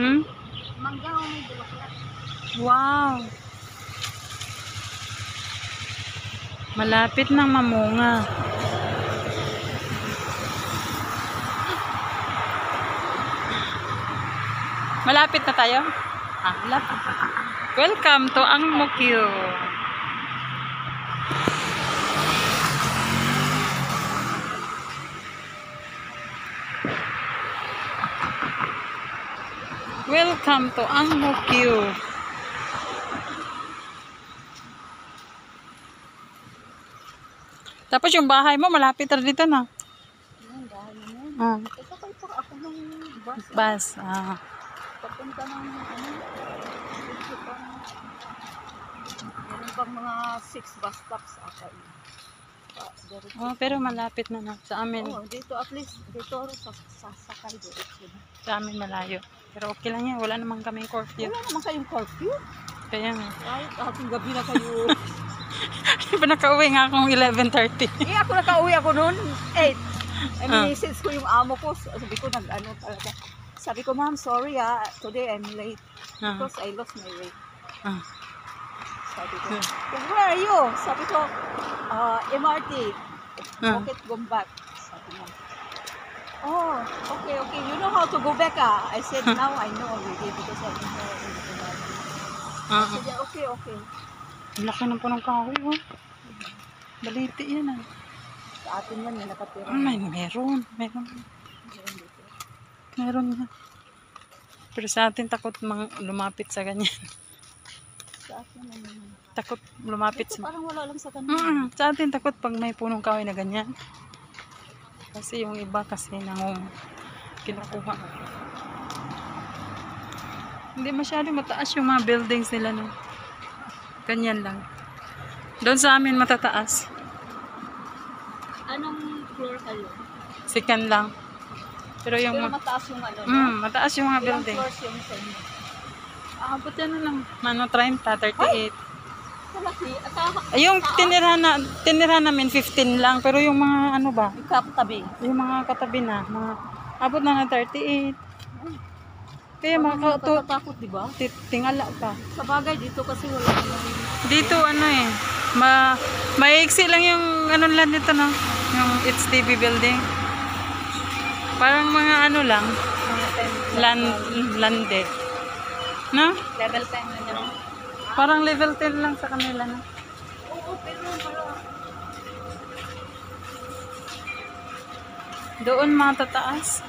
Hmm? Mangga o may bulaklak. Wow. Malapit nang mamunga. Malapit na tayo? Ah, malapit. Welcome to Ang Mo Kyo. Welcome to Ang Mo Kyo. Tapos yung bahay mo malapit na dito na. Ayan, dahil mo. Ah, Sakay pa ako ng bus. bus. Ah. Papunta ng meron pang mga 6 bus stops ata. Oh, pero malapit na sa amin. Oh, dito at least dito sasakay diretso na. Sa amin malayo. Pero okay lang yan. Wala naman kaming curfew. Wala naman kayong curfew. Kaya nga. Kahit ating gabi na kayo. Diba nakauwi nga akong 11:30. Ako nakauwi ako noon 8. Message ko yung amo ko. Sabi ko nag-ano talaga. Sabi ko, ma'am, sorry today I'm late because I lost my way. Sabi ko, where are you? Sabi ko, MRT. Bakit go back? Sabi mo, oh, okay. You know how to go back I said, now I know already because I'm in the MRT. I said, yeah, okay. Ang laki ng punong kahoy, oh. Baliti yan, ah. Sa atin yan, may nakatira. Meron. Meron nga. Pero sa atin takot lumapit sa ganyan. Sa atin naman. Takot lumapit Dito, sa... parang wala lang sa kanila. Sa atin takot pag may punong kahoy na ganyan. Kasi yung iba kasi kinukuha. Hindi masyado mataas yung mga buildings nila, no. Ganyan lang. Doon sa amin matataas. Anong floor kayo? Second lang. Pero yung Pero mataas yung ano, mataas yung mga ilang building. floors yung sa inyo? Abot yan na lang. 30, 38. Malaki. Ay, yung tinirahan namin 15 lang. Pero yung mga ano ba? Yung kaptabi. Yung mga katabi na. Abot na ng 38. Kaya Matatakot, di ba? tingala ka. Sa bagay, dito kasi wala naman. Dito ano eh. Maiksi lang yung ano lang dito, no? Yung HDB building. Parang mga ano lang. Lande. No? Level 10 na naman. Parang level 10 lang sa kanila, no? Oo, pero parang... Doon mga tataas.